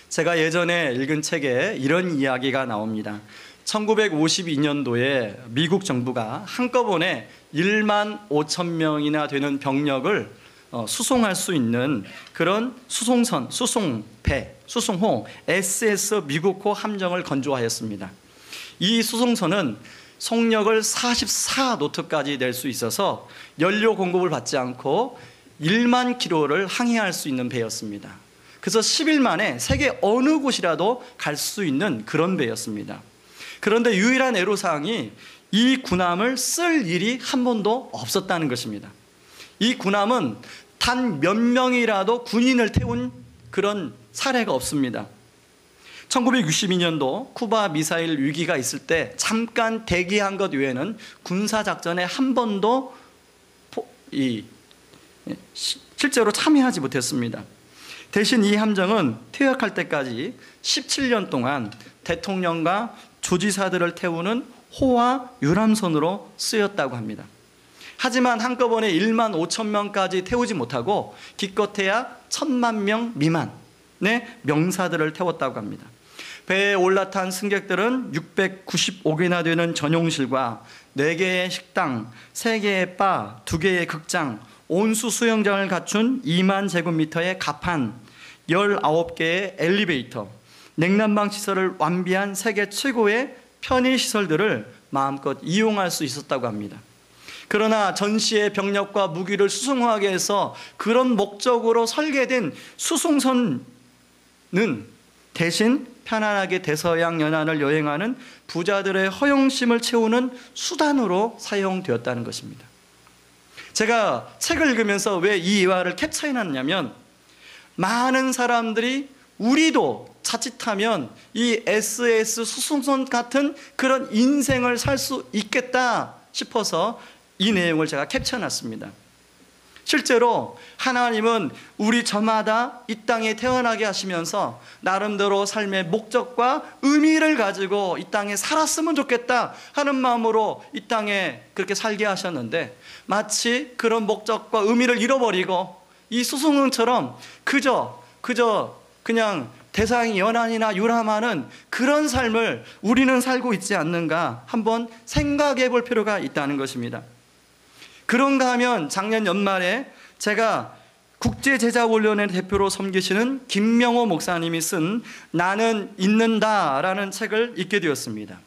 제가 예전에 읽은 책에 이런 이야기가 나옵니다. 1952년도에 미국 정부가 한꺼번에 1만 5천 명이나 되는 병력을 수송할 수 있는 그런 수송선, 수송배, 수송호 SS 미국호 함정을 건조하였습니다. 이 수송선은 속력을 44노트까지 낼 수 있어서 연료 공급을 받지 않고 1만 킬로를 항해할 수 있는 배였습니다. 그래서 10일 만에 세계 어느 곳이라도 갈 수 있는 그런 배였습니다. 그런데 유일한 애로사항이 이 군함을 쓸 일이 한 번도 없었다는 것입니다. 이 군함은 단 몇 명이라도 군인을 태운 그런 사례가 없습니다. 1962년도 쿠바 미사일 위기가 있을 때 잠깐 대기한 것 외에는 군사작전에 한 번도 실제로 참여하지 못했습니다. 대신 이 함정은 퇴역할 때까지 17년 동안 대통령과 조지사들을 태우는 호와 유람선으로 쓰였다고 합니다. 하지만 한꺼번에 1만 5천 명까지 태우지 못하고 기껏해야 1,000만 명 미만의 명사들을 태웠다고 합니다. 배에 올라탄 승객들은 695개나 되는 전용실과 4개의 식당, 3개의 바, 2개의 극장, 온수 수영장을 갖춘 2만 제곱미터의 갑판, 19개의 엘리베이터, 냉난방 시설을 완비한 세계 최고의 편의시설들을 마음껏 이용할 수 있었다고 합니다. 그러나 전시의 병력과 무기를 수송하게 해서 그런 목적으로 설계된 수송선은 대신 편안하게 대서양 연안을 여행하는 부자들의 허영심을 채우는 수단으로 사용되었다는 것입니다. 제가 책을 읽으면서 왜 이 이화를 캡처해놨냐면, 많은 사람들이 우리도 자칫하면 이 SS 수송선 같은 그런 인생을 살 수 있겠다 싶어서 이 내용을 제가 캡처해놨습니다. 실제로 하나님은 우리 저마다 이 땅에 태어나게 하시면서 나름대로 삶의 목적과 의미를 가지고 이 땅에 살았으면 좋겠다 하는 마음으로 이 땅에 그렇게 살게 하셨는데, 마치 그런 목적과 의미를 잃어버리고 이 수송선처럼 그냥 대상이 연안이나 유람하는 그런 삶을 우리는 살고 있지 않는가 한번 생각해 볼 필요가 있다는 것입니다. 그런가 하면 작년 연말에 제가 국제제자훈련의 대표로 섬기시는 김명호 목사님이 쓴 나는 잊는다라는 책을 읽게 되었습니다.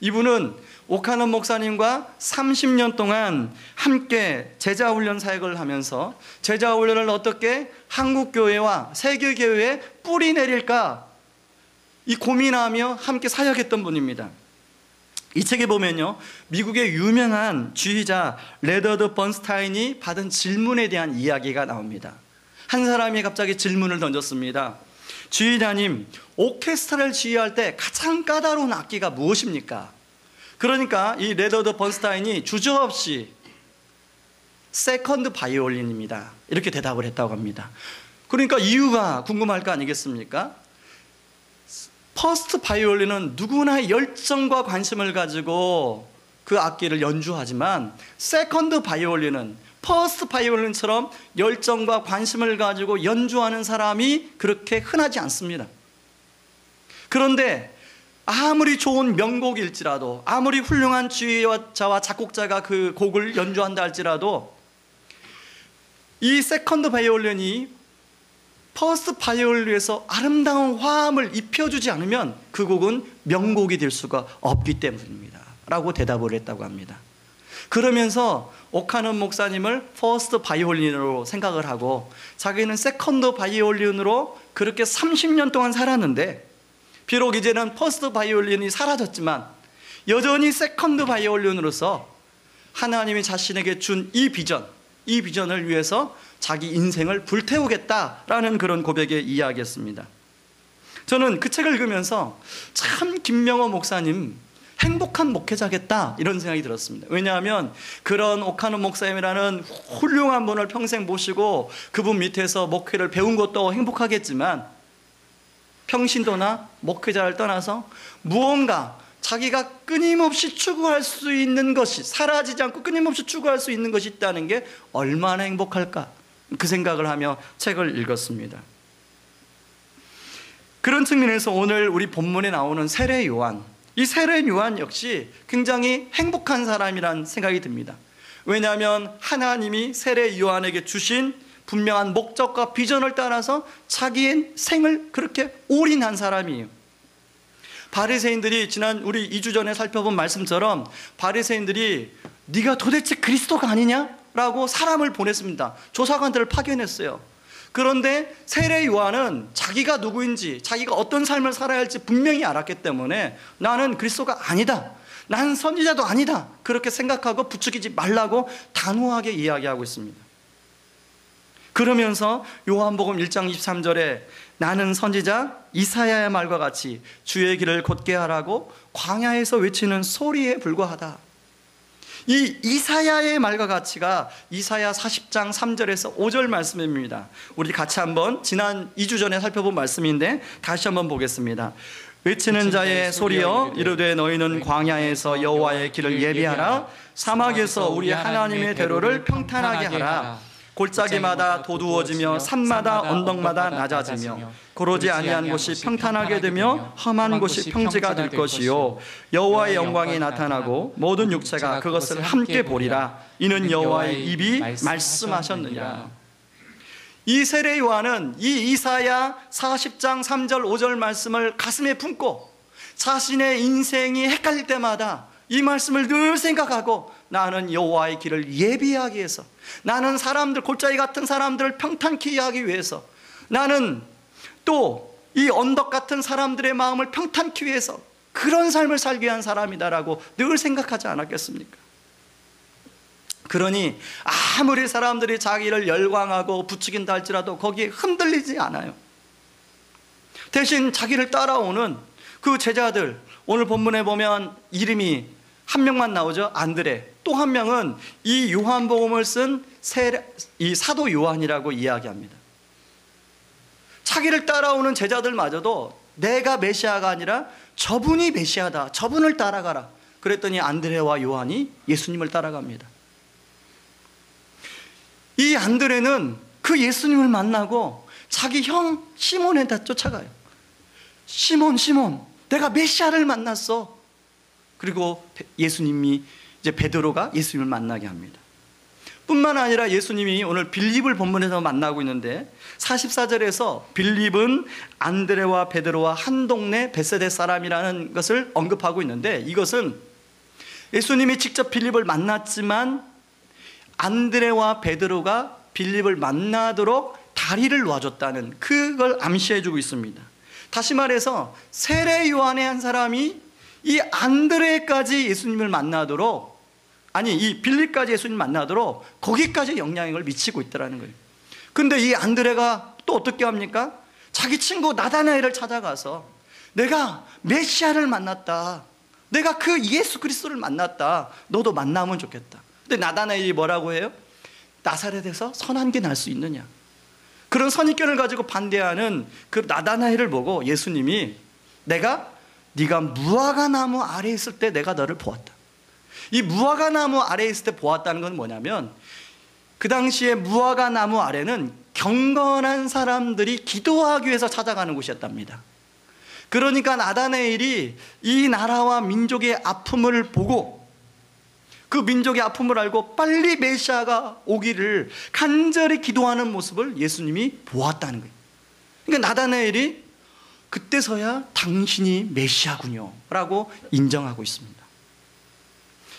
이분은 오카노 목사님과 30년 동안 함께 제자훈련 사역을 하면서 제자훈련을 어떻게 한국교회와 세계교회에 뿌리 내릴까 이 고민하며 함께 사역했던 분입니다. 이 책에 보면요, 미국의 유명한 주의자 레더드 번스타인이 받은 질문에 대한 이야기가 나옵니다. 한 사람이 갑자기 질문을 던졌습니다. 주의자님, 오케스트라를 지휘할 때 가장 까다로운 악기가 무엇입니까? 그러니까 이 레더드 번스타인이 주저없이 세컨드 바이올린입니다, 이렇게 대답을 했다고 합니다. 그러니까 이유가 궁금할 거 아니겠습니까? 퍼스트 바이올린은 누구나 열정과 관심을 가지고 그 악기를 연주하지만, 세컨드 바이올린은 퍼스트 바이올린처럼 열정과 관심을 가지고 연주하는 사람이 그렇게 흔하지 않습니다. 그런데 아무리 좋은 명곡일지라도, 아무리 훌륭한 지휘자와 작곡자가 그 곡을 연주한다 할지라도, 이 세컨드 바이올린이 퍼스트 바이올린에서 아름다운 화음을 입혀주지 않으면 그 곡은 명곡이 될 수가 없기 때문입니다 라고 대답을 했다고 합니다. 그러면서 오카논 목사님을 퍼스트 바이올린으로 생각을 하고 자기는 세컨드 바이올린으로 그렇게 30년 동안 살았는데, 비록 이제는 퍼스트 바이올린이 사라졌지만 여전히 세컨드 바이올린으로서 하나님이 자신에게 준 이 비전을 위해서 자기 인생을 불태우겠다라는 그런 고백의 이야기였습니다. 저는 그 책을 읽으면서 참 김명호 목사님 행복한 목회자겠다 이런 생각이 들었습니다. 왜냐하면 그런 오카노 목사님이라는 훌륭한 분을 평생 모시고 그분 밑에서 목회를 배운 것도 행복하겠지만, 평신도나 목회자를 떠나서 무언가 자기가 끊임없이 추구할 수 있는 것이, 사라지지 않고 끊임없이 추구할 수 있는 것이 있다는 게 얼마나 행복할까, 그 생각을 하며 책을 읽었습니다. 그런 측면에서 오늘 우리 본문에 나오는 세례 요한, 이 세례 요한 역시 굉장히 행복한 사람이란 생각이 듭니다. 왜냐하면 하나님이 세례 요한에게 주신 분명한 목적과 비전을 따라서 자기의 생을 그렇게 올인한 사람이에요. 바리새인들이 지난 우리 2주 전에 살펴본 말씀처럼 바리새인들이 네가 도대체 그리스도가 아니냐라고 사람을 보냈습니다. 조사관들을 파견했어요. 그런데 세례 요한은 자기가 누구인지, 자기가 어떤 삶을 살아야 할지 분명히 알았기 때문에 나는 그리스도가 아니다, 난 선지자도 아니다, 그렇게 생각하고 부추기지 말라고 단호하게 이야기하고 있습니다. 그러면서 요한복음 1장 23절에 나는 선지자 이사야의 말과 같이 주의 길을 곧게 하라고 광야에서 외치는 소리에 불과하다. 이 이사야의 말과 같이가 이사야 40장 3절에서 5절 말씀입니다. 우리 같이 한번 지난 2주 전에 살펴본 말씀인데 다시 한번 보겠습니다. 외치는 자의 소리여 이르되 너희는 광야에서 여호와의 길을 예비하라. 사막에서 우리 하나님의 대로를 평탄하게 하라. 골짜기마다 도두어지며 산마다 언덕마다 낮아지며 고르지 아니한 곳이 평탄하게 되며 험한 곳이 평지가 될 것이요 여호와의 영광이 나타나고 모든 육체가 그것을 함께 보리라. 이는 여호와의 입이 말씀하셨느니라. 이 세례 요한은 이 이사야 40장 3절 5절 말씀을 가슴에 품고 자신의 인생이 헷갈릴 때마다 이 말씀을 늘 생각하고 나는 여호와의 길을 예비하기 위해서, 나는 사람들, 골짜기 같은 사람들을 평탄케 하기 위해서, 나는 또 이 언덕 같은 사람들의 마음을 평탄케 위해서 그런 삶을 살게 한 사람이다라고 늘 생각하지 않았겠습니까? 그러니 아무리 사람들이 자기를 열광하고 부추긴다 할지라도 거기에 흔들리지 않아요. 대신 자기를 따라오는 그 제자들, 오늘 본문에 보면 이름이 한 명만 나오죠. 안드레. 또 한 명은 이 요한복음을 쓴 이 사도 요한이라고 이야기합니다. 자기를 따라오는 제자들마저도 내가 메시아가 아니라 저분이 메시아다, 저분을 따라가라. 그랬더니 안드레와 요한이 예수님을 따라갑니다. 이 안드레는 그 예수님을 만나고 자기 형 시몬에다 쫓아가요. 시몬, 내가 메시아를 만났어. 그리고 예수님이 이제 베드로가 예수님을 만나게 합니다. 뿐만 아니라 예수님이 오늘 빌립을 본문에서 만나고 있는데 44절에서 빌립은 안드레와 베드로와 한 동네 벳세다 사람이라는 것을 언급하고 있는데, 이것은 예수님이 직접 빌립을 만났지만 안드레와 베드로가 빌립을 만나도록 다리를 놓아줬다는 그걸 암시해주고 있습니다. 다시 말해서 세례 요한의 한 사람이 이 안드레까지 예수님을 만나도록, 아니 이 빌립까지 예수님을 만나도록 거기까지 영향력을 미치고 있다는 거예요. 근데 이 안드레가 또 어떻게 합니까? 자기 친구 나다나엘을 찾아가서 내가 메시아를 만났다, 내가 그 예수 그리스도를 만났다, 너도 만나면 좋겠다. 근데 나다나엘이 뭐라고 해요? 나사렛에서 선한 게 날 수 있느냐? 그런 선입견을 가지고 반대하는 그 나다나엘을 보고 예수님이 네가 무화과 나무 아래에 있을 때 내가 너를 보았다. 이 무화과 나무 아래에 있을 때 보았다는 건 뭐냐면, 그 당시에 무화과 나무 아래는 경건한 사람들이 기도하기 위해서 찾아가는 곳이었답니다. 그러니까 나다나엘이 이 나라와 민족의 아픔을 보고 그 민족의 아픔을 알고 빨리 메시아가 오기를 간절히 기도하는 모습을 예수님이 보았다는 거예요. 그러니까 나다나엘이 그때서야 당신이 메시아군요 라고 인정하고 있습니다.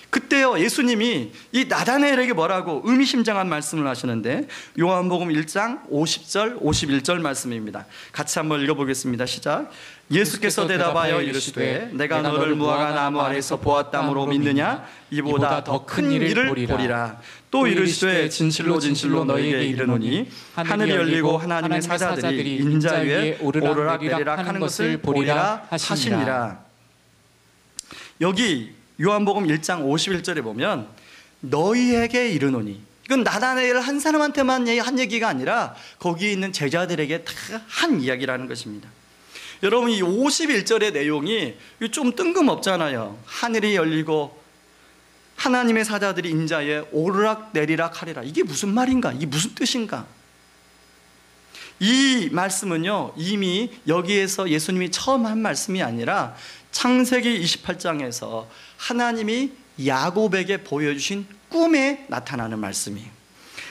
그때요 예수님이 이 나다나엘에게 뭐라고 의미심장한 말씀을 하시는데, 요한복음 1장 50절 51절 말씀입니다. 같이 한번 읽어보겠습니다. 시작. 예수께서 대답하여 이르시되 내가 너를 무화과 나무 아래서 보았다므로 믿느냐? 이보다 더 큰 일을 보리라. 또 이르시되 진실로 진실로 너희에게 이르노니 하늘이 열리고 하나님의 사자들이 인자 위에 오르락내리락 하는 것을 보리라 하시니라. 여기 요한복음 1장 51절에 보면 너희에게 이르노니, 이건 나다나엘 한 사람한테만 한 얘기가 아니라 거기 있는 제자들에게 다 한 이야기라는 것입니다. 여러분 이 51절의 내용이 좀 뜬금없잖아요. 하늘이 열리고 하나님의 사자들이 인자에 오르락내리락 하리라. 이게 무슨 말인가? 이게 무슨 뜻인가? 이 말씀은요, 이미 여기에서 예수님이 처음 한 말씀이 아니라 창세기 28장에서 하나님이 야곱에게 보여주신 꿈에 나타나는 말씀이에요.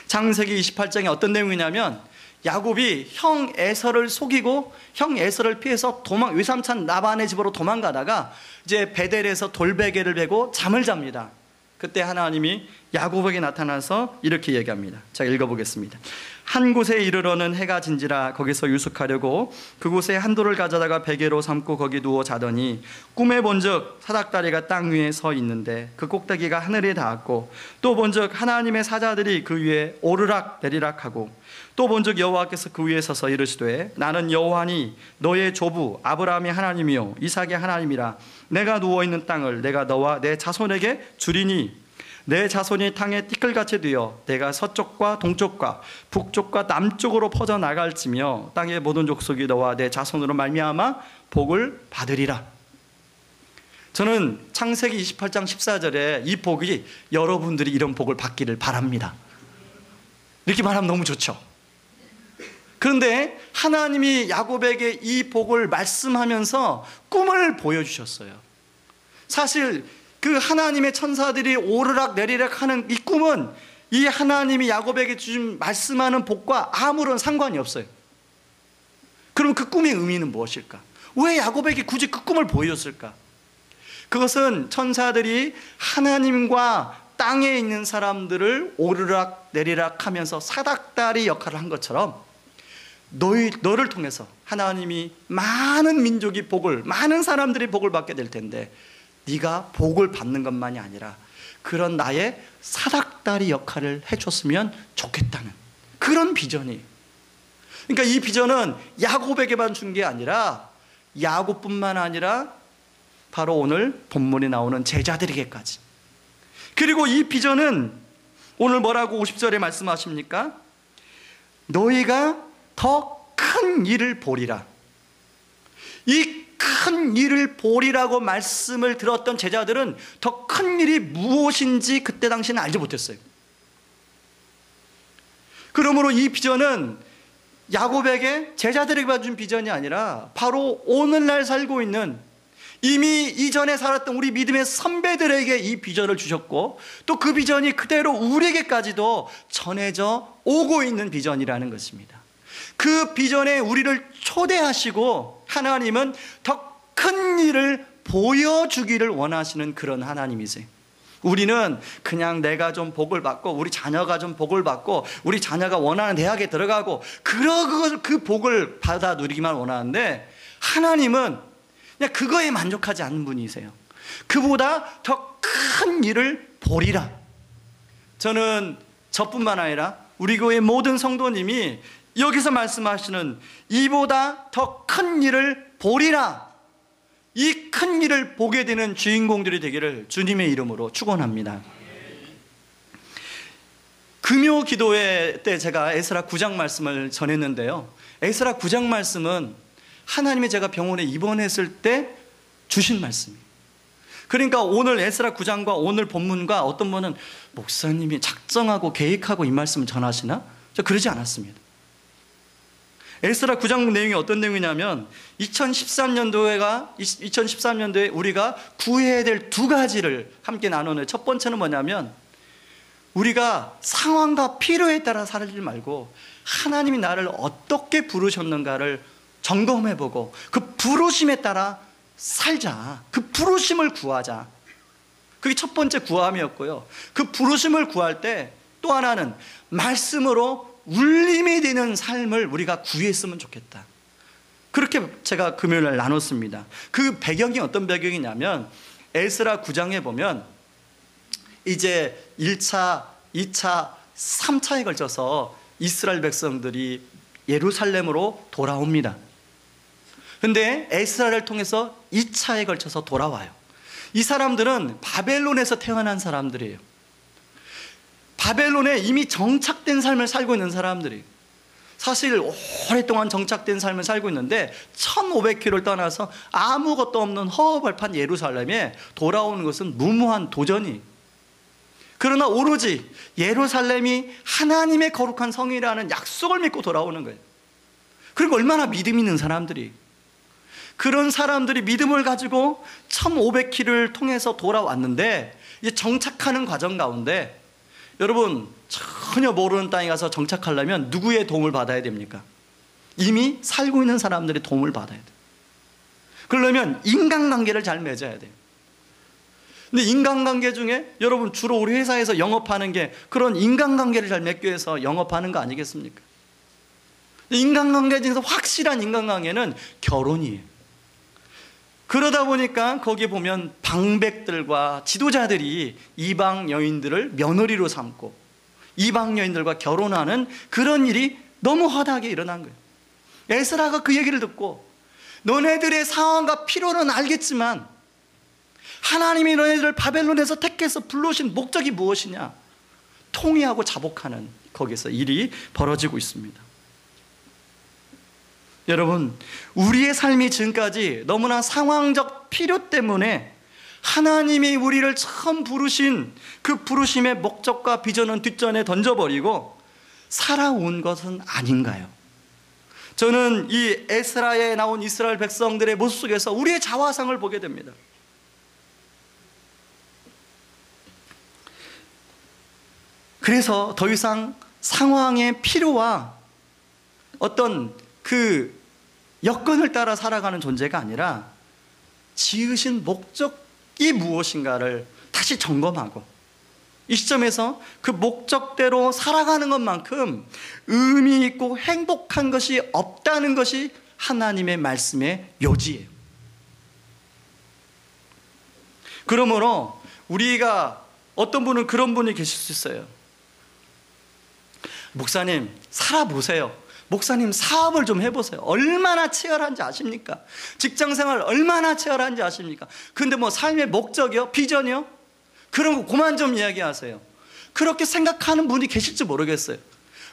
창세기 28장에 어떤 내용이냐면, 야곱이 형 에서를 속이고 형 에서를 피해서 외삼촌 라반의 집으로 도망가다가 이제 베델에서 돌베개를 베고 잠을 잡니다. 그때 하나님이 야곱에게 나타나서 이렇게 얘기합니다. 제가 읽어보겠습니다. 한 곳에 이르러는 해가 진지라 거기서 유숙하려고 그곳에 한 돌을 가져다가 베개로 삼고 거기 누워 자더니 꿈에 본즉 사닥다리가 땅 위에 서 있는데 그 꼭대기가 하늘에 닿았고 또 본즉 하나님의 사자들이 그 위에 오르락 내리락 하고 또 본즉 여호와께서 그 위에 서서 이르시되 나는 여호와니 너의 조부 아브라함의 하나님이요 이삭의 하나님이라. 내가 누워있는 땅을 내가 너와 내 자손에게 주리니 내 자손이 땅에 띠끌같이 되어 내가 서쪽과 동쪽과 북쪽과 남쪽으로 퍼져나갈지며 땅의 모든 족속이 너와 내 자손으로 말미암아 복을 받으리라. 저는 창세기 28장 14절에 이 복이 여러분들이 이런 복을 받기를 바랍니다. 이렇게 말하면 너무 좋죠. 그런데 하나님이 야곱에게 이 복을 말씀하면서 꿈을 보여주셨어요. 사실 그 하나님의 천사들이 오르락 내리락 하는 이 꿈은 이 하나님이 야곱에게 주신 말씀하는 복과 아무런 상관이 없어요. 그럼 그 꿈의 의미는 무엇일까? 왜 야곱에게 굳이 그 꿈을 보여줬을까? 그것은 천사들이 하나님과 땅에 있는 사람들을 오르락 내리락 하면서 사닥다리 역할을 한 것처럼 너를 통해서 하나님이 많은 민족이 복을, 많은 사람들이 복을 받게 될 텐데 네가 복을 받는 것만이 아니라 그런 나의 사닥다리 역할을 해줬으면 좋겠다는 그런 비전이. 그러니까 이 비전은 야곱에게만 준 게 아니라 야곱뿐만 아니라 바로 오늘 본문에 나오는 제자들에게까지. 그리고 이 비전은 오늘 뭐라고 50절에 말씀하십니까? 너희가 더 큰 일을 보리라. 이 큰 일을 보리라고 말씀을 들었던 제자들은 더 큰 일이 무엇인지 그때 당시는 알지 못했어요. 그러므로 이 비전은 야곱에게 제자들에게 준 비전이 아니라 바로 오늘날 살고 있는 이미 이전에 살았던 우리 믿음의 선배들에게 이 비전을 주셨고 또 그 비전이 그대로 우리에게까지도 전해져 오고 있는 비전이라는 것입니다. 그 비전에 우리를 초대하시고 하나님은 더 큰 일을 보여주기를 원하시는 그런 하나님이세요. 우리는 그냥 내가 좀 복을 받고 우리 자녀가 좀 복을 받고 우리 자녀가 원하는 대학에 들어가고 그 복을 받아 누리기만 원하는데 하나님은 그냥 그거에 만족하지 않는 분이세요. 그보다 더 큰 일을 보리라. 저는 저뿐만 아니라 우리 교회 모든 성도님이 여기서 말씀하시는 이보다 더 큰 일을 보리라, 이 큰 일을 보게 되는 주인공들이 되기를 주님의 이름으로 축원합니다. 금요 기도회 때 제가 에스라 9장 말씀을 전했는데요, 에스라 9장 말씀은 하나님이 제가 병원에 입원했을 때 주신 말씀이에요. 그러니까 오늘 에스라 9장과 오늘 본문과 어떤 분은 목사님이 작정하고 계획하고 이 말씀을 전하시나? 저 그러지 않았습니다. 에스라 9장 내용이 어떤 내용이냐면 2013년도에 우리가 구해야 될 두 가지를 함께 나누는, 첫 번째는 뭐냐면 우리가 상황과 필요에 따라 살지 말고 하나님이 나를 어떻게 부르셨는가를 점검해보고 그 부르심에 따라 살자. 그 부르심을 구하자. 그게 첫 번째 구함이었고요. 그 부르심을 구할 때 또 하나는 말씀으로 울림이 되는 삶을 우리가 구했으면 좋겠다. 그렇게 제가 금요일날 나눴습니다. 그 배경이 어떤 배경이냐면 에스라 9장에 보면 이제 1차, 2차, 3차에 걸쳐서 이스라엘 백성들이 예루살렘으로 돌아옵니다. 근데 에스라를 통해서 2차에 걸쳐서 돌아와요. 이 사람들은 바벨론에서 태어난 사람들이에요. 바벨론에 이미 정착된 삶을 살고 있는 사람들이에요. 사실 오랫동안 정착된 삶을 살고 있는데 1500km를 떠나서 아무것도 없는 허허벌판 예루살렘에 돌아오는 것은 무모한 도전이에요. 그러나 오로지 예루살렘이 하나님의 거룩한 성이라는 약속을 믿고 돌아오는 거예요. 그리고 얼마나 믿음 있는 사람들이, 그런 사람들이 믿음을 가지고 1500km를 통해서 돌아왔는데 이제 정착하는 과정 가운데 여러분 전혀 모르는 땅에 가서 정착하려면 누구의 도움을 받아야 됩니까? 이미 살고 있는 사람들의 도움을 받아야 돼요. 그러려면 인간관계를 잘 맺어야 돼요. 근데 인간관계 중에 여러분 주로 우리 회사에서 영업하는 게 그런 인간관계를 잘 맺기 위해서 영업하는 거 아니겠습니까? 인간관계 중에서 확실한 인간관계는 결혼이에요. 그러다 보니까 거기 보면 방백들과 지도자들이 이방 여인들을 며느리로 삼고 이방 여인들과 결혼하는 그런 일이 너무 허다하게 일어난 거예요. 에스라가 그 얘기를 듣고 너네들의 상황과 필요는 알겠지만 하나님이 너네들을 바벨론에서 택해서 불러오신 목적이 무엇이냐? 통일하고 자복하는 거기서 일이 벌어지고 있습니다. 여러분, 우리의 삶이 지금까지 너무나 상황적 필요 때문에 하나님이 우리를 처음 부르신 그 부르심의 목적과 비전은 뒷전에 던져버리고 살아온 것은 아닌가요? 저는 이 에스라에 나온 이스라엘 백성들의 모습 속에서 우리의 자화상을 보게 됩니다. 그래서 더 이상 상황의 필요와 어떤 그 여건을 따라 살아가는 존재가 아니라 지으신 목적이 무엇인가를 다시 점검하고 이 시점에서 그 목적대로 살아가는 것만큼 의미 있고 행복한 것이 없다는 것이 하나님의 말씀의 요지예요. 그러므로 우리가 어떤 분은 그런 분이 계실 수 있어요. 목사님 살아보세요. 목사님 사업을 좀 해보세요. 얼마나 치열한지 아십니까? 직장생활 얼마나 치열한지 아십니까? 근데 뭐 삶의 목적이요? 비전이요? 그런 거 그만 좀 이야기하세요. 그렇게 생각하는 분이 계실지 모르겠어요.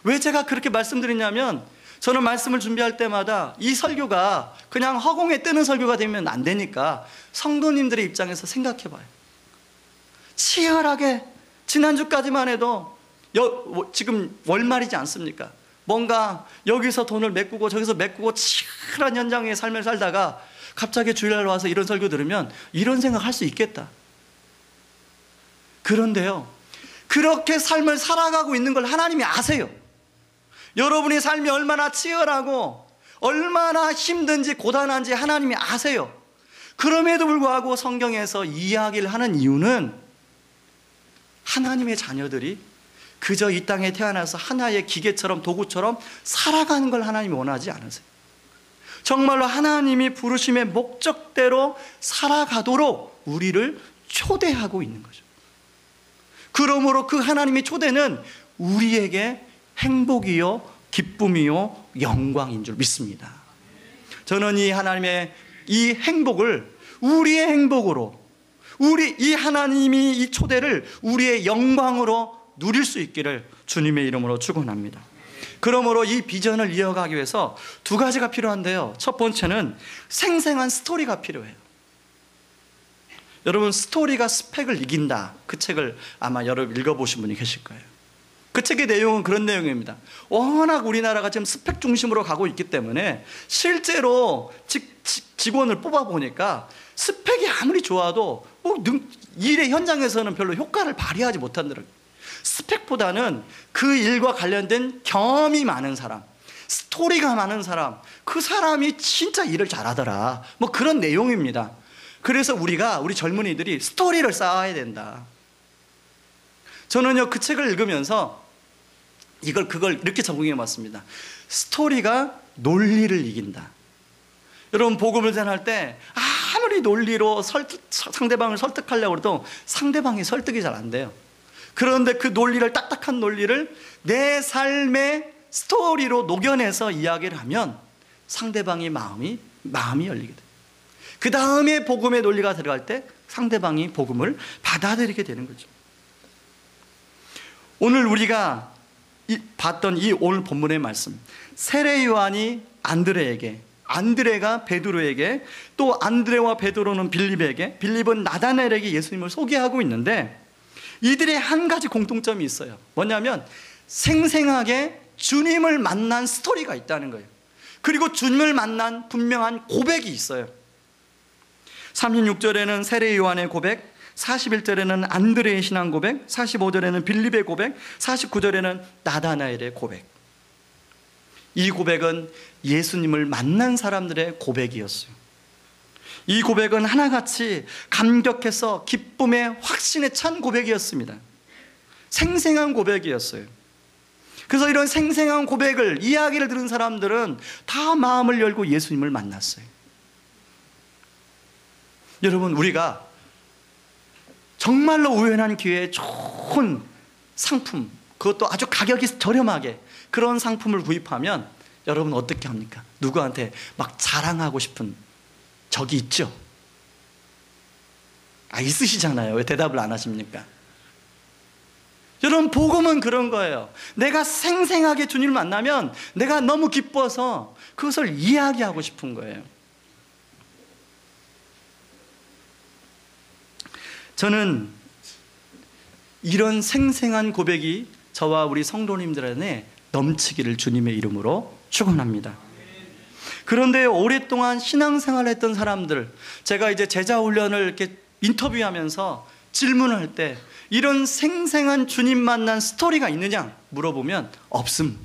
왜 제가 그렇게 말씀드리냐면 저는 말씀을 준비할 때마다 이 설교가 그냥 허공에 뜨는 설교가 되면 안 되니까 성도님들의 입장에서 생각해봐요. 치열하게 지난주까지만 해도 지금 월말이지 않습니까? 뭔가 여기서 돈을 메꾸고 저기서 메꾸고 치열한 현장의 삶을 살다가 갑자기 주일날 와서 이런 설교 들으면 이런 생각할 수 있겠다. 그런데요, 그렇게 삶을 살아가고 있는 걸 하나님이 아세요. 여러분의 삶이 얼마나 치열하고 얼마나 힘든지 고단한지 하나님이 아세요. 그럼에도 불구하고 성경에서 이야기를 하는 이유는 하나님의 자녀들이 그저 이 땅에 태어나서 하나의 기계처럼 도구처럼 살아가는 걸 하나님이 원하지 않으세요. 정말로 하나님이 부르심의 목적대로 살아가도록 우리를 초대하고 있는 거죠. 그러므로 그 하나님의 초대는 우리에게 행복이요 기쁨이요 영광인 줄 믿습니다. 저는 이 하나님의 이 행복을 우리의 행복으로 이 하나님이 이 초대를 우리의 영광으로 누릴 수 있기를 주님의 이름으로 축원합니다. 그러므로 이 비전을 이어가기 위해서 두 가지가 필요한데요. 첫 번째는 생생한 스토리가 필요해요. 여러분, 스토리가 스펙을 이긴다. 그 책을 아마 여러분 읽어보신 분이 계실 거예요. 그 책의 내용은 그런 내용입니다. 워낙 우리나라가 지금 스펙 중심으로 가고 있기 때문에 실제로 직원을 뽑아보니까 스펙이 아무리 좋아도 일의 현장에서는 별로 효과를 발휘하지 못한다는 거예요. 스펙보다는 그 일과 관련된 경험이 많은 사람, 스토리가 많은 사람, 그 사람이 진짜 일을 잘하더라. 뭐 그런 내용입니다. 그래서 우리 젊은이들이 스토리를 쌓아야 된다. 저는요, 그 책을 읽으면서 그걸 이렇게 적응해 봤습니다. 스토리가 논리를 이긴다. 여러분, 복음을 전할 때 아무리 논리로 상대방을 설득하려고 해도 상대방이 설득이 잘 안 돼요. 그런데 그 논리를, 딱딱한 논리를 내 삶의 스토리로 녹여내서 이야기를 하면 상대방의 마음이 열리게 돼요. 그 다음에 복음의 논리가 들어갈 때 상대방이 복음을 받아들이게 되는 거죠. 오늘 우리가 봤던 이 오늘 본문의 말씀, 세례 요한이 안드레에게, 안드레가 베드로에게, 또 안드레와 베드로는 빌립에게, 빌립은 나다나엘에게 예수님을 소개하고 있는데 이들의 한 가지 공통점이 있어요. 뭐냐면 생생하게 주님을 만난 스토리가 있다는 거예요. 그리고 주님을 만난 분명한 고백이 있어요. 36절에는 세례 요한의 고백, 41절에는 안드레의 신앙 고백, 45절에는 빌립의 고백, 49절에는 나다나엘의 고백. 이 고백은 예수님을 만난 사람들의 고백이었어요. 이 고백은 하나같이 감격해서 기쁨의 확신에 찬 고백이었습니다. 생생한 고백이었어요. 그래서 이런 생생한 고백을, 이야기를 들은 사람들은 다 마음을 열고 예수님을 만났어요. 여러분, 우리가 정말로 우연한 기회에 좋은 상품, 그것도 아주 가격이 저렴하게 그런 상품을 구입하면 여러분 어떻게 합니까? 누구한테 막 자랑하고 싶은 적이 있죠? 있으시잖아요. 왜 대답을 안 하십니까? 여러분, 복음은 그런 거예요. 내가 생생하게 주님을 만나면 내가 너무 기뻐서 그것을 이야기하고 싶은 거예요. 저는 이런 생생한 고백이 저와 우리 성도님들 안에 넘치기를 주님의 이름으로 축원합니다. 그런데 오랫동안 신앙생활을 했던 사람들, 제가 이제 제자 훈련을 이렇게 인터뷰하면서 질문할 때 이런 생생한 주님 만난 스토리가 있느냐 물어보면 없음.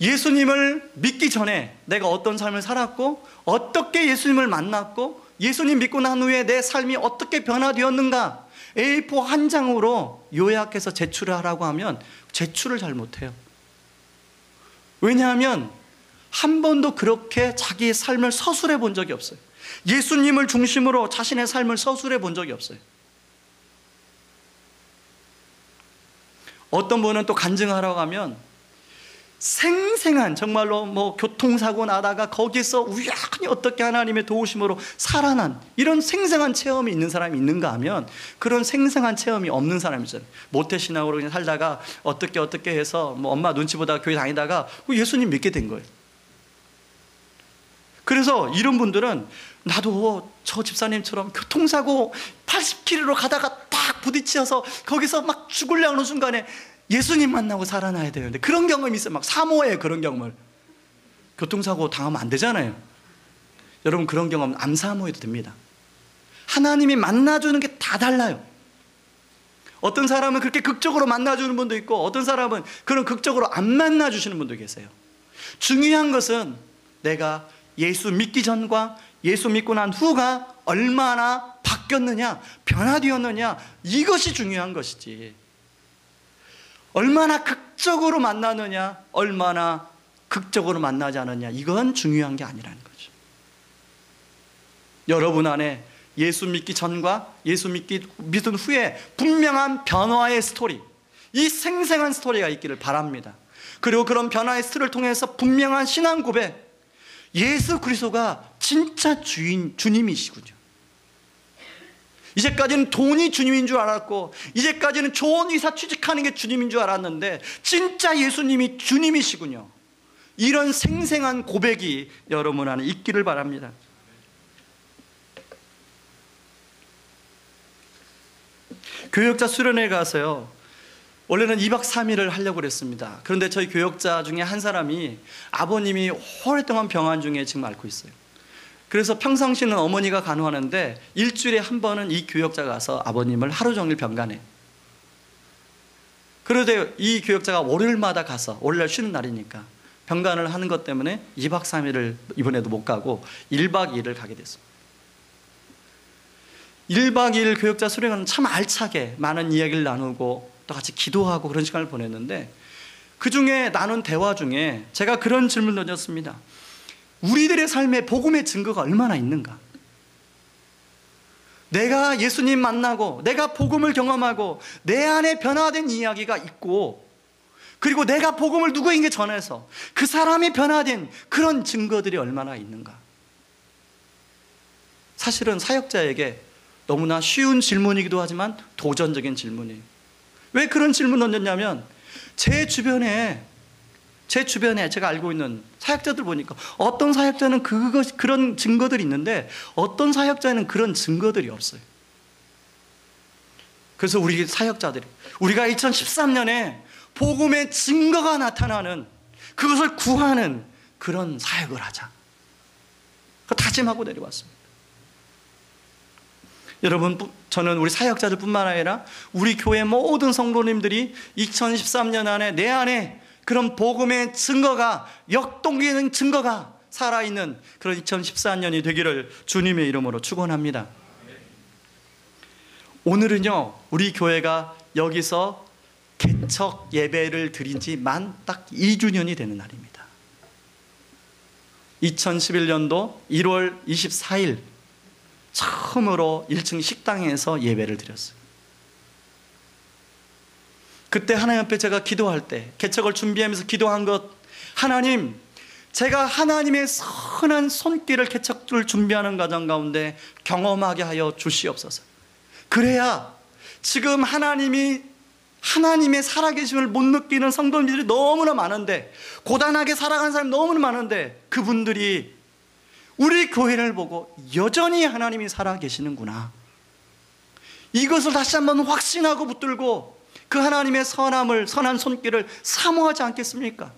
예수님을 믿기 전에 내가 어떤 삶을 살았고, 어떻게 예수님을 만났고, 예수님 믿고 난 후에 내 삶이 어떻게 변화되었는가, A4 한 장으로 요약해서 제출을 하라고 하면 제출을 잘 못해요. 왜냐하면 한 번도 그렇게 자기의 삶을 서술해 본 적이 없어요. 예수님을 중심으로 자신의 삶을 서술해 본 적이 없어요. 어떤 분은 또 간증하라고 하면 생생한, 정말로 교통사고 나다가 거기서 우연히 어떻게 하나님의 도우심으로 살아난 이런 생생한 체험이 있는 사람이 있는가 하면 그런 생생한 체험이 없는 사람이 있어요. 모태신앙으로 그냥 살다가 어떻게 해서 엄마 눈치 보다가 교회 다니다가 예수님 믿게 된 거예요. 그래서 이런 분들은 나도 저 집사님처럼 교통사고 80km로 가다가 딱 부딪혀서 거기서 막 죽으려고 하는 순간에 예수님 만나고 살아나야 되는데, 그런 경험이 있어요. 막 사모해요, 그런 경험을. 교통사고 당하면 안 되잖아요. 여러분, 그런 경험 암사모해도 됩니다. 하나님이 만나주는 게 다 달라요. 어떤 사람은 그렇게 극적으로 만나주는 분도 있고, 어떤 사람은 그런 극적으로 안 만나주시는 분도 계세요. 중요한 것은 내가 예수 믿기 전과 예수 믿고 난 후가 얼마나 바뀌었느냐, 변화되었느냐, 이것이 중요한 것이지, 얼마나 극적으로 만나느냐, 얼마나 극적으로 만나지 않느냐, 이건 중요한 게 아니라는 거죠. 여러분 안에 예수 믿기 전과 예수 믿은 후에 분명한 변화의 스토리, 이 생생한 스토리가 있기를 바랍니다. 그리고 그런 변화의 스토리를 통해서 분명한 신앙 고백, 예수 그리스도가 진짜 주님이시군요. 이제까지는 돈이 주님인 줄 알았고, 이제까지는 좋은 의사 취직하는 게 주님인 줄 알았는데 진짜 예수님이 주님이시군요. 이런 생생한 고백이 여러분 안에 있기를 바랍니다. 교역자 수련회 가서요, 원래는 2박 3일을 하려고 그랬습니다. 그런데 저희 교역자 중에 한 사람이 아버님이 오랫동안 병환 중에 지금 앓고 있어요. 그래서 평상시는 어머니가 간호하는데 일주일에 한 번은 이 교역자가 가서 아버님을 하루 종일 병간해요. 그런데 이 교역자가 월요일마다 가서, 월요일 쉬는 날이니까 병간을 하는 것 때문에 2박 3일을 이번에도 못 가고 1박 2일을 가게 됐습니다. 1박 2일 교역자 수련회는 참 알차게 많은 이야기를 나누고 또 같이 기도하고 그런 시간을 보냈는데, 그 중에 나눈 대화 중에 제가 그런 질문을 던졌습니다. 우리들의 삶에 복음의 증거가 얼마나 있는가? 내가 예수님 만나고 내가 복음을 경험하고 내 안에 변화된 이야기가 있고, 그리고 내가 복음을 누구에게 전해서 그 사람이 변화된 그런 증거들이 얼마나 있는가? 사실은 사역자에게 너무나 쉬운 질문이기도 하지만 도전적인 질문이에요. 왜 그런 질문을 던졌냐면, 제 주변에 제가 알고 있는 사역자들 보니까 어떤 사역자는 그런 증거들이 있는데 어떤 사역자는 그런 증거들이 없어요. 그래서 우리 사역자들이, 우리가 2013년에 복음의 증거가 나타나는 그것을 구하는 그런 사역을 하자. 다짐하고 내려왔습니다. 여러분, 저는 우리 사역자들 뿐만 아니라 우리 교회 모든 성도님들이 2013년 안에 내 안에 그런 복음의 증거가, 역동기는 증거가 살아있는 그런 2014년이 되기를 주님의 이름으로 축원합니다. 오늘은요, 우리 교회가 여기서 개척 예배를 드린 지 만 딱 2주년이 되는 날입니다. 2011년도 1월 24일 처음으로 1층 식당에서 예배를 드렸어요. 그때 하나님 앞에 제가 기도할 때, 개척을 준비하면서 기도한 것, 하나님, 제가 하나님의 선한 손길을 개척을 준비하는 과정 가운데 경험하게 하여 주시옵소서. 그래야 지금 하나님의 살아계심을 못 느끼는 성도님들이 너무나 많은데, 고단하게 살아가는 사람이 너무나 많은데, 그분들이 우리 교회를 보고 여전히 하나님이 살아계시는구나, 이것을 다시 한번 확신하고 붙들고 그 하나님의 선한 손길을 사모하지 않겠습니까?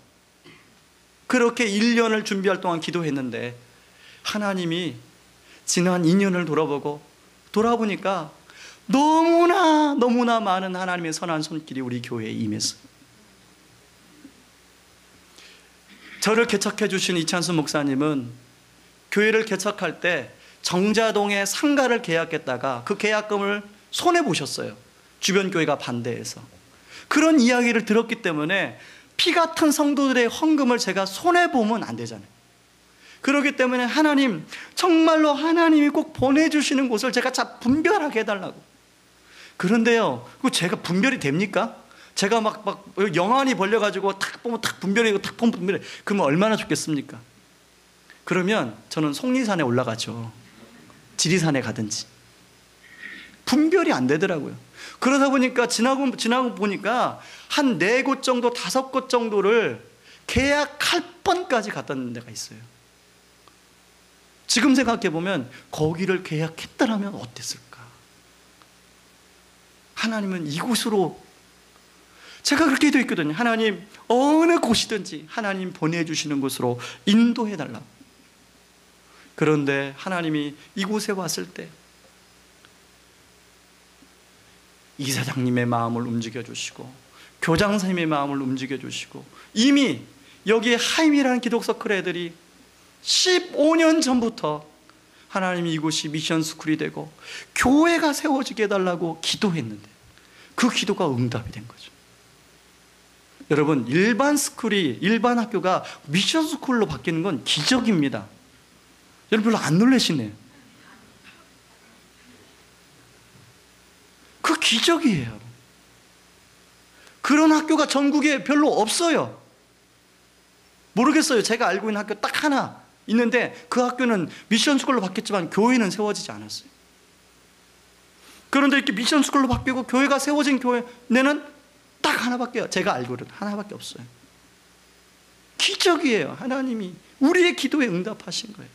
그렇게 1년을 준비할 동안 기도했는데 하나님이 지난 2년을 돌아보니까 너무나 많은 하나님의 선한 손길이 우리 교회에 임했어요. 저를 개척해 주신 이찬수 목사님은 교회를 개척할 때 정자동에 상가를 계약했다가 그 계약금을 손해보셨어요. 주변 교회가 반대해서. 그런 이야기를 들었기 때문에 피 같은 성도들의 헌금을 제가 손해보면 안 되잖아요. 그렇기 때문에 하나님, 정말로 하나님이 꼭 보내주시는 곳을 제가 잘 분별하게 해달라고. 그런데요, 제가 분별이 됩니까? 제가 막 영안이 벌려가지고 탁 보면 탁 분별이고 탁 보면 분별해. 그러면 얼마나 좋겠습니까? 그러면 저는 속리산에 올라가죠. 지리산에 가든지. 분별이 안 되더라고요. 그러다 보니까 지나고 보니까 한 4곳 정도, 5곳 정도를 계약할 뻔까지 갔다는 데가 있어요. 지금 생각해 보면 거기를 계약했다라면 어땠을까? 하나님은 이곳으로, 제가 그렇게 되어 있거든요. 하나님, 어느 곳이든지 하나님 보내주시는 곳으로 인도해 달라고. 그런데 하나님이 이곳에 왔을 때 이사장님의 마음을 움직여주시고 교장선생님의 마음을 움직여주시고, 이미 여기에 하임이라는 기독서클 애들이 15년 전부터 하나님이 이곳이 미션스쿨이 되고 교회가 세워지게 해달라고 기도했는데 그 기도가 응답이 된 거죠. 여러분, 일반 학교가 미션스쿨로 바뀌는 건 기적입니다. 여러분 별로 안 놀라시네요. 그 기적이에요. 그런 학교가 전국에 별로 없어요. 모르겠어요. 제가 알고 있는 학교 딱 하나 있는데 그 학교는 미션스쿨로 바뀌었지만 교회는 세워지지 않았어요. 그런데 이렇게 미션스쿨로 바뀌고 교회가 세워진 교회는 딱 하나밖에, 제가 알고는 하나밖에 없어요. 기적이에요. 하나님이 우리의 기도에 응답하신 거예요.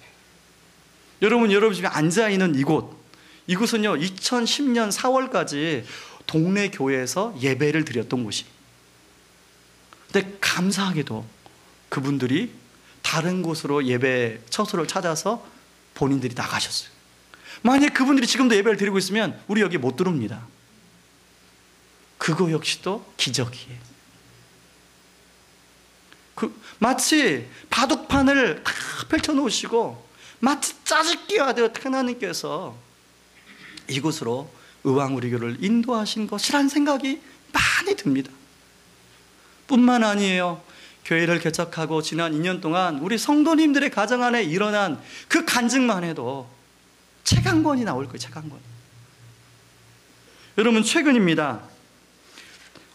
여러분 집에 앉아있는 이곳은요 2010년 4월까지 동네 교회에서 예배를 드렸던 곳이에요. 근데 감사하게도 그분들이 다른 곳으로 예배 처소를 찾아서 본인들이 나가셨어요. 만약 그분들이 지금도 예배를 드리고 있으면 우리 여기 못 들어옵니다. 그거 역시도 기적이에요. 마치 바둑판을 다 펼쳐놓으시고 마치 짜집기와 하듯 하나님께서 이곳으로 의왕우리교를 인도하신 것이란 생각이 많이 듭니다. 뿐만 아니에요. 교회를 개척하고 지난 2년 동안 우리 성도님들의 가정 안에 일어난 그 간증만 해도 책 한 권이 나올 거예요. 책 한 권. 여러분, 최근입니다.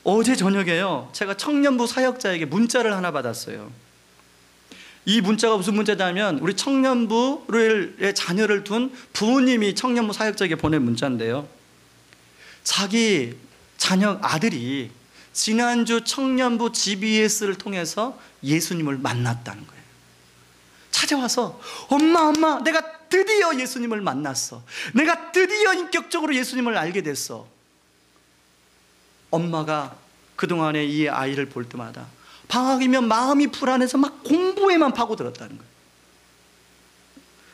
어제 저녁에요, 제가 청년부 사역자에게 문자를 하나 받았어요. 이 문자가 무슨 문자냐면 우리 청년부의 자녀를 둔 부모님이 청년부 사역자에게 보낸 문자인데요, 자기 자녀 아들이 지난주 청년부 GBS를 통해서 예수님을 만났다는 거예요. 찾아와서 엄마 내가 드디어 예수님을 만났어. 내가 드디어 인격적으로 예수님을 알게 됐어. 엄마가 그동안에 이 아이를 볼 때마다 방학이면 마음이 불안해서 막 공부에만 파고들었다는 거예요.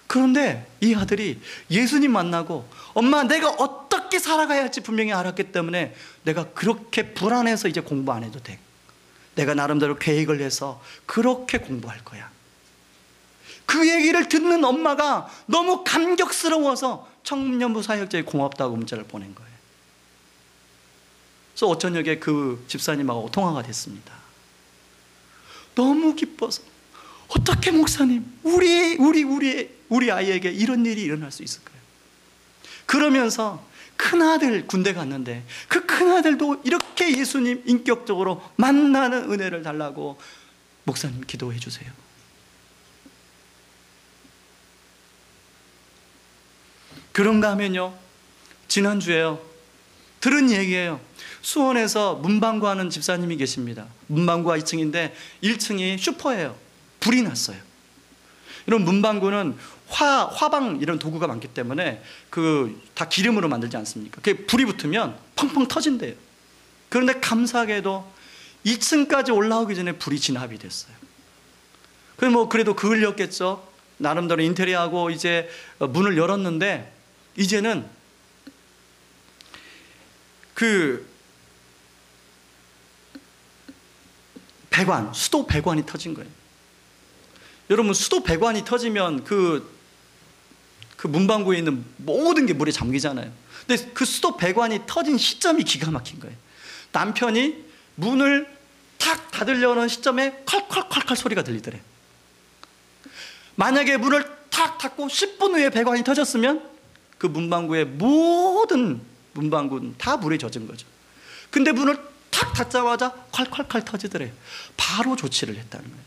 그런데 이 아들이 예수님 만나고 엄마 내가 어떻게 살아가야 할지 분명히 알았기 때문에 내가 그렇게 불안해서 이제 공부 안 해도 돼. 내가 나름대로 계획을 해서 그렇게 공부할 거야. 그 얘기를 듣는 엄마가 너무 감격스러워서 청년부 사역자에 고맙다고 문자를 보낸 거예요. 그래서 어쩌녁에 그 집사님하고 통화가 됐습니다. 너무 기뻐서 어떻게 목사님 우리 아이에게 이런 일이 일어날 수 있을까요? 그러면서 큰아들 군대 갔는데 그 큰아들도 이렇게 예수님 인격적으로 만나는 은혜를 달라고 목사님 기도해 주세요. 그런가 하면요, 지난주에요 들은 얘기예요. 수원에서 문방구 하는 집사님이 계십니다. 문방구가 2층인데 1층이 슈퍼예요. 불이 났어요. 이런 문방구는 화방 이런 도구가 많기 때문에 다 기름으로 만들지 않습니까? 그게 불이 붙으면 펑펑 터진대요. 그런데 감사하게도 2층까지 올라오기 전에 불이 진압이 됐어요. 그래도 그을렸겠죠. 나름대로 인테리어하고 이제 문을 열었는데 이제는 수도 배관이 터진 거예요. 여러분, 수도 배관이 터지면 그 문방구에 있는 모든 게 물에 잠기잖아요. 근데 그 수도 배관이 터진 시점이 기가 막힌 거예요. 남편이 문을 탁 닫으려는 시점에 컬컬컬컬 소리가 들리더래요. 만약에 문을 탁 닫고 10분 후에 배관이 터졌으면 그 문방구의 모든 문방구는 다 물에 젖은 거죠. 근데 문을 탁 닫자마자 콸콸콸 터지더래요. 바로 조치를 했다는 거예요.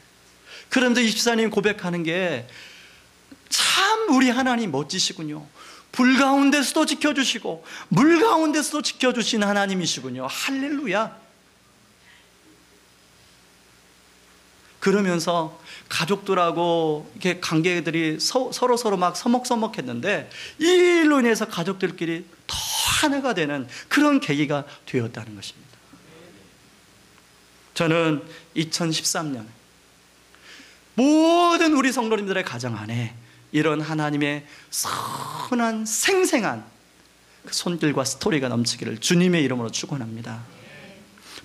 그런데 이 집사님 고백하는 게 참 우리 하나님 멋지시군요. 불 가운데서도 지켜주시고 물 가운데서도 지켜주신 하나님이시군요. 할렐루야. 그러면서 가족들하고 이렇게 관계들이 서로 막 서먹서먹했는데 이 일로 인해서 가족들끼리 더 하나가 되는 그런 계기가 되었다는 것입니다. 저는 2013년 모든 우리 성도님들의 가정 안에 이런 하나님의 선한 생생한 그 손길과 스토리가 넘치기를 주님의 이름으로 축원합니다.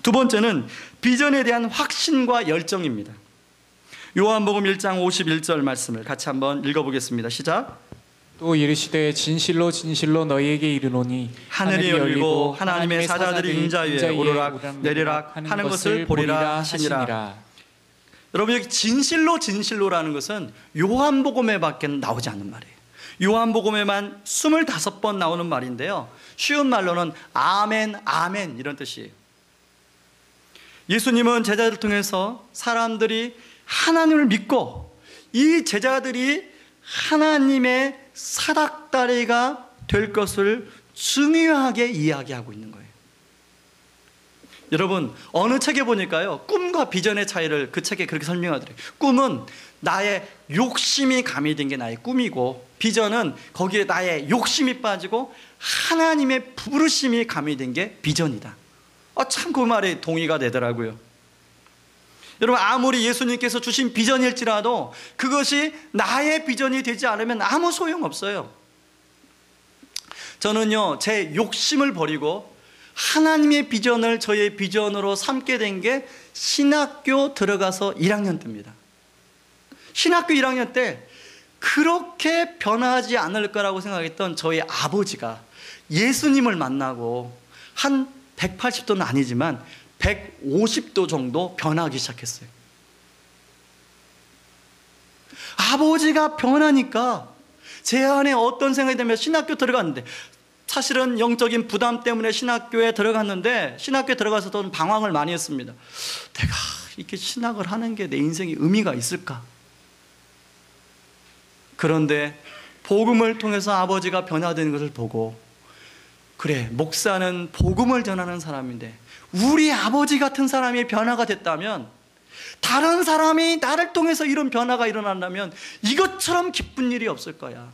두 번째는 비전에 대한 확신과 열정입니다. 요한복음 1장 51절 말씀을 같이 한번 읽어보겠습니다. 시작. 또 이르시되 진실로 진실로 너희에게 이르노니 하늘이 열리고 하나님의 사자들이 인자 위에 오르락 내리락 하는 것을 보리라 하시니라. 여러분, 여기 진실로 진실로라는 것은 요한복음에 밖에 나오지 않는 말이에요. 요한복음에만 25번 나오는 말인데요, 쉬운 말로는 아멘 아멘 이런 뜻이에요. 예수님은 제자들을 통해서 사람들이 하나님을 믿고 이 제자들이 하나님의 사닥다리가 될 것을 중요하게 이야기하고 있는 거예요. 여러분, 어느 책에 보니까요, 꿈과 비전의 차이를 그 책에 그렇게 설명하더래요. 꿈은 나의 욕심이 가미된 게 나의 꿈이고, 비전은 거기에 나의 욕심이 빠지고 하나님의 부르심이 가미된 게 비전이다. 참 그 말에 동의가 되더라고요. 여러분, 아무리 예수님께서 주신 비전일지라도 그것이 나의 비전이 되지 않으면 아무 소용없어요. 저는요, 제 욕심을 버리고 하나님의 비전을 저의 비전으로 삼게 된 게 신학교 들어가서 1학년 때입니다. 신학교 1학년 때 그렇게 변하지 않을 거라고 생각했던 저희 아버지가 예수님을 만나고 한 180도는 아니지만 150도 정도 변하기 시작했어요. 아버지가 변하니까 제 안에 어떤 생각이 들면 신학교 들어갔는데, 사실은 영적인 부담 때문에 신학교에 들어갔는데, 신학교에 들어가서 저는 방황을 많이 했습니다. 내가 이렇게 신학을 하는 게 내 인생에 의미가 있을까? 그런데 복음을 통해서 아버지가 변화되는 것을 보고, 그래, 목사는 복음을 전하는 사람인데 우리 아버지 같은 사람이 변화가 됐다면, 다른 사람이 나를 통해서 이런 변화가 일어난다면 이것처럼 기쁜 일이 없을 거야.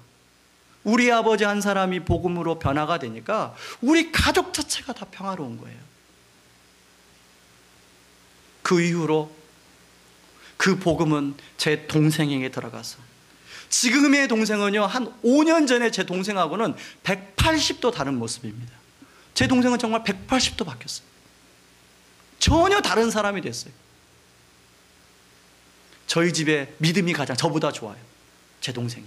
우리 아버지 한 사람이 복음으로 변화가 되니까 우리 가족 자체가 다 평화로운 거예요. 그 이후로 그 복음은 제 동생에게 들어가서, 지금의 동생은요, 한 5년 전에 제 동생하고는 180도 다른 모습입니다. 제 동생은 정말 180도 바뀌었어요. 전혀 다른 사람이 됐어요. 저희 집에 믿음이 가장 저보다 좋아요. 제 동생이.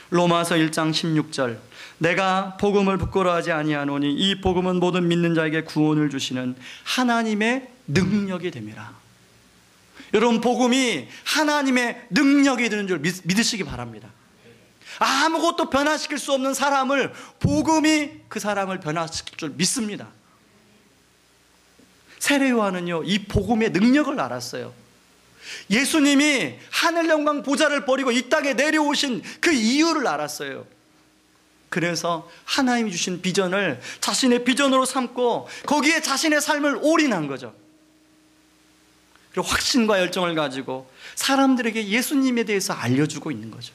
로마서 1장 16절, 내가 복음을 부끄러워하지 아니하노니 이 복음은 모든 믿는 자에게 구원을 주시는 하나님의 능력이 됨이라. 여러분, 복음이 하나님의 능력이 되는 줄 믿으시기 바랍니다. 아무것도 변화시킬 수 없는 사람을 복음이 그 사람을 변화시킬 줄 믿습니다. 세례 요한은요, 이 복음의 능력을 알았어요. 예수님이 하늘 영광 보좌를 버리고 이 땅에 내려오신 그 이유를 알았어요. 그래서 하나님이 주신 비전을 자신의 비전으로 삼고 거기에 자신의 삶을 올인한 거죠. 그리고 확신과 열정을 가지고 사람들에게 예수님에 대해서 알려주고 있는 거죠.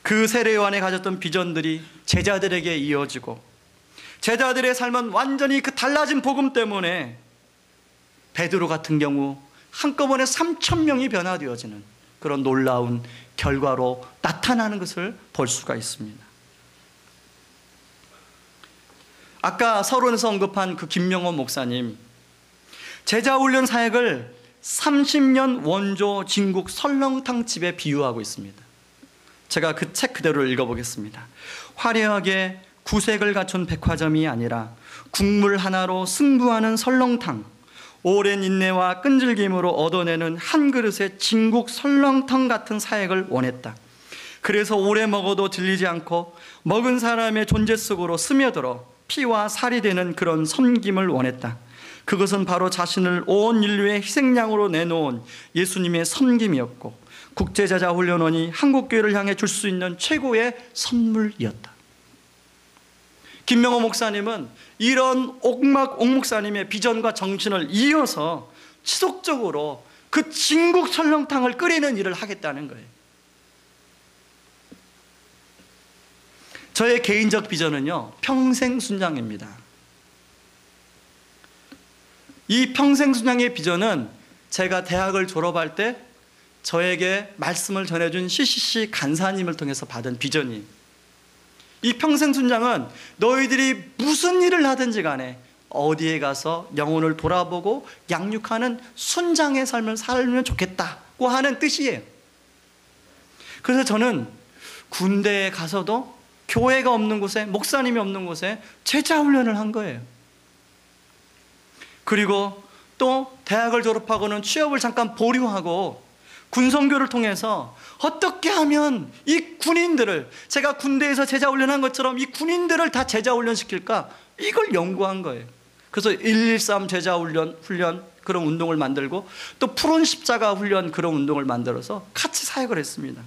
그 세례 요한이 가졌던 비전들이 제자들에게 이어지고, 제자들의 삶은 완전히 그 달라진 복음 때문에 베드로 같은 경우 한꺼번에 3,000명이 변화되어지는 그런 놀라운 결과로 나타나는 것을 볼 수가 있습니다. 아까 서론에서 언급한 그 김명호 목사님, 제자훈련 사역을 30년 원조 진국 설렁탕집에 비유하고 있습니다. 제가 그 책 그대로 읽어보겠습니다. 화려하게 구색을 갖춘 백화점이 아니라 국물 하나로 승부하는 설렁탕, 오랜 인내와 끈질김으로 얻어내는 한 그릇의 진국 설렁탕 같은 사역을 원했다. 그래서 오래 먹어도 질리지 않고 먹은 사람의 존재 속으로 스며들어 피와 살이 되는 그런 섬김을 원했다. 그것은 바로 자신을 온 인류의 희생양으로 내놓은 예수님의 섬김이었고, 국제제자훈련원이 한국교회를 향해 줄 수 있는 최고의 선물이었다. 김명호 목사님은 이런 옥 목사님의 비전과 정신을 이어서 지속적으로 그 진국 설렁탕을 끓이는 일을 하겠다는 거예요. 저의 개인적 비전은요, 평생순장입니다. 이 평생순장의 비전은 제가 대학을 졸업할 때 저에게 말씀을 전해준 CCC 간사님을 통해서 받은 비전이에요. 이 평생순장은 너희들이 무슨 일을 하든지 간에 어디에 가서 영혼을 돌아보고 양육하는 순장의 삶을 살면 좋겠다고 하는 뜻이에요. 그래서 저는 군대에 가서도 교회가 없는 곳에, 목사님이 없는 곳에 제자훈련을 한 거예요. 그리고 또 대학을 졸업하고는 취업을 잠깐 보류하고 군성교를 통해서 어떻게 하면 이 군인들을, 제가 군대에서 제자훈련한 것처럼 이 군인들을 다 제자훈련시킬까, 이걸 연구한 거예요. 그래서 113 제자훈련 그런 운동을 만들고, 또 푸른 십자가 훈련 그런 운동을 만들어서 같이 사역을 했습니다.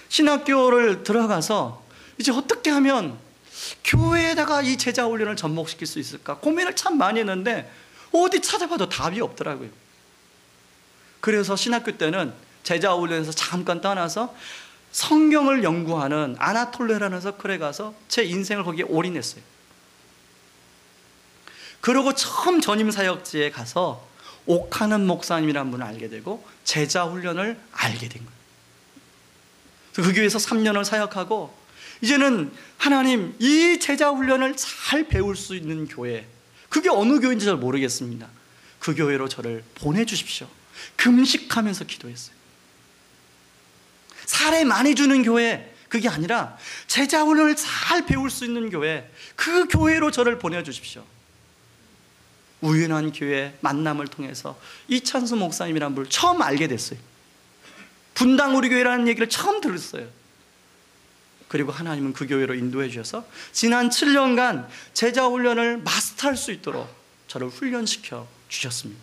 신학교를 들어가서 이제 어떻게 하면 교회에다가 이 제자훈련을 접목시킬 수 있을까 고민을 참 많이 했는데 어디 찾아봐도 답이 없더라고요. 그래서 신학교 때는 제자훈련에서 잠깐 떠나서 성경을 연구하는 아나톨레라는 서클에 가서 제 인생을 거기에 올인했어요. 그러고 처음 전임사역지에 가서 옥하는 목사님이라는 분을 알게 되고 제자훈련을 알게 된 거예요. 그래서 그 교회에서 3년을 사역하고, 이제는 하나님, 이 제자훈련을 잘 배울 수 있는 교회, 그게 어느 교회인지 잘 모르겠습니다. 그 교회로 저를 보내주십시오. 금식하면서 기도했어요. 사례 많이 주는 교회, 그게 아니라 제자훈련을 잘 배울 수 있는 교회, 그 교회로 저를 보내주십시오. 우연한 교회 만남을 통해서 이찬수 목사님이라는 분을 처음 알게 됐어요. 분당 우리 교회라는 얘기를 처음 들었어요. 그리고 하나님은 그 교회로 인도해 주셔서 지난 7년간 제자훈련을 마스터할 수 있도록 저를 훈련시켜 주셨습니다.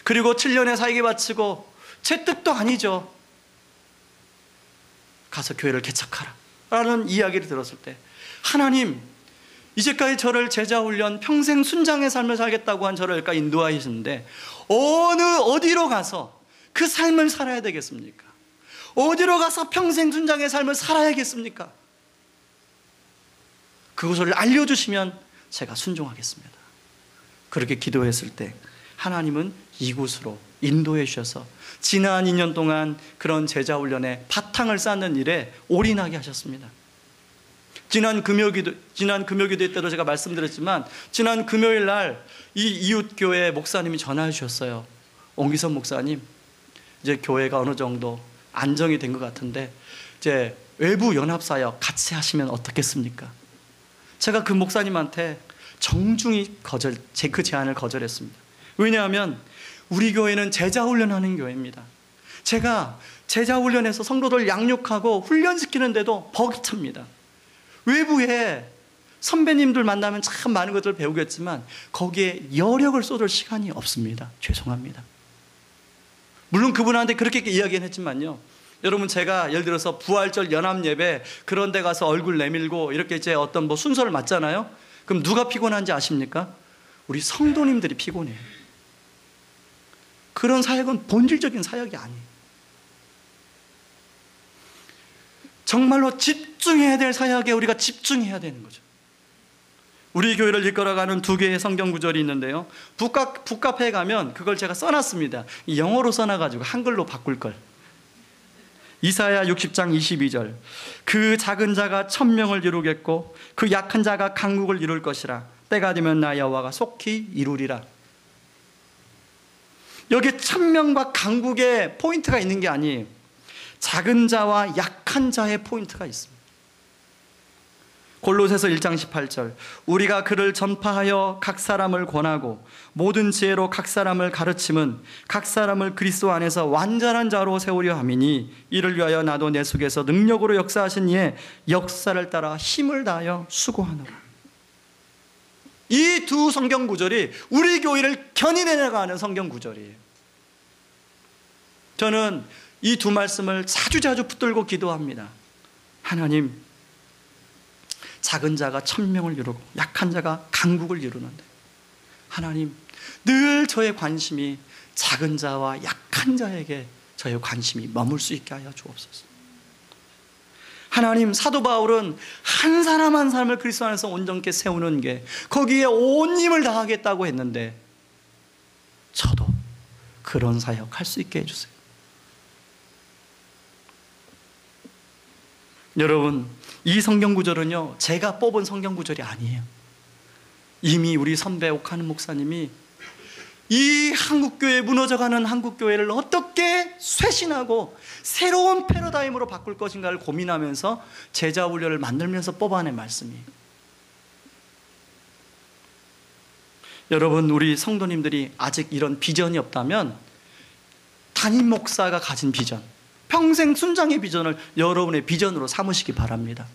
그리고 7년의 사역에 바치고, 제 뜻도 아니죠, 가서 교회를 개척하라 라는 이야기를 들었을 때, 하나님, 이제까지 저를 제자훈련 평생 순장의 삶을 살겠다고 한 저를 여기까지 인도하시는데 어디로 가서 그 삶을 살아야 되겠습니까? 어디로 가서 평생 순장의 삶을 살아야겠습니까? 그것을 알려주시면 제가 순종하겠습니다. 그렇게 기도했을 때 하나님은 이곳으로 인도해 주셔서 지난 2년 동안 그런 제자 훈련에 바탕을 쌓는 일에 올인하게 하셨습니다. 지난 금요기도 때도 제가 말씀드렸지만 지난 금요일 날 이 이웃교회 목사님이 전화해 주셨어요. 옹기선 목사님, 이제 교회가 어느 정도 안정이 된 것 같은데 이제 외부 연합사역 같이 하시면 어떻겠습니까? 제가 그 목사님한테 정중히 그 제안을 거절했습니다. 왜냐하면 우리 교회는 제자훈련하는 교회입니다. 제가 제자훈련에서 성도들 양육하고 훈련시키는데도 벅이 찹니다. 외부에 선배님들 만나면 참 많은 것들을 배우겠지만 거기에 여력을 쏟을 시간이 없습니다. 죄송합니다. 물론 그분한테 그렇게 이야기는 했지만요, 여러분, 제가 예를 들어서 부활절 연합예배 그런 데 가서 얼굴 내밀고 이렇게 이제 어떤 뭐 순서를 맞잖아요. 그럼 누가 피곤한지 아십니까? 우리 성도님들이 피곤해요. 그런 사역은 본질적인 사역이 아니에요. 정말로 집중해야 될 사역에 우리가 집중해야 되는 거죠. 우리 교회를 이끌어가는 2개의 성경 구절이 있는데요, 북카페에 가면 그걸 제가 써놨습니다. 영어로 써놔가지고 한글로 바꿀 걸. 이사야 60장 22절, 그 작은 자가 1000명을 이루겠고 그 약한 자가 강국을 이룰 것이라. 때가 되면 나 여호와가 속히 이루리라. 여기 1000명과 강국의 포인트가 있는 게 아니에요. 작은 자와 약한 자의 포인트가 있습니다. 골로새서 1장 18절, 우리가 그를 전파하여 각 사람을 권하고 모든 지혜로 각 사람을 가르침은 각 사람을 그리스도 안에서 완전한 자로 세우려 함이니 이를 위하여 나도 내 속에서 능력으로 역사하신 이의 역사를 따라 힘을 다하여 수고하노라. 이 두 성경 구절이 우리 교회를 견인해 나가는 성경 구절이에요. 저는 이 두 말씀을 자주 붙들고 기도합니다. 하나님, 작은 자가 1000명을 이루고 약한 자가 강국을 이루는데 하나님, 늘 저의 관심이 작은 자와 약한 자에게 저의 관심이 머물 수 있게 하여 주옵소서. 하나님, 사도 바울은 한 사람 한 사람을 그리스도 안에서 온전케 세우는 게 거기에 온 힘을 다하겠다고 했는데 저도 그런 사역 할 수 있게 해주세요. 여러분, 이 성경 구절은요, 제가 뽑은 성경 구절이 아니에요. 이미 우리 선배 옥하는 목사님이 이 한국교회, 무너져가는 한국교회를 어떻게 쇄신하고 새로운 패러다임으로 바꿀 것인가를 고민하면서 제자훈련을 만들면서 뽑아낸 말씀이에요. 여러분, 우리 성도님들이 아직 이런 비전이 없다면 담임 목사가 가진 비전, 평생 순장의 비전을 여러분의 비전으로 삼으시기 바랍니다.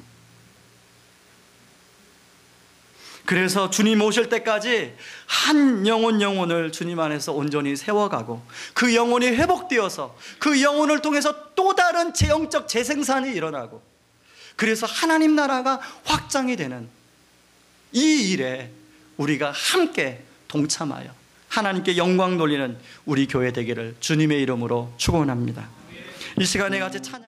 그래서 주님 오실 때까지 한 영혼을 주님 안에서 온전히 세워가고 그 영혼이 회복되어서 그 영혼을 통해서 또 다른 영적 재생산이 일어나고 그래서 하나님 나라가 확장이 되는 이 일에 우리가 함께 동참하여 하나님께 영광 돌리는 우리 교회 되기를 주님의 이름으로 축원합니다. 이 시간에 같이 찬양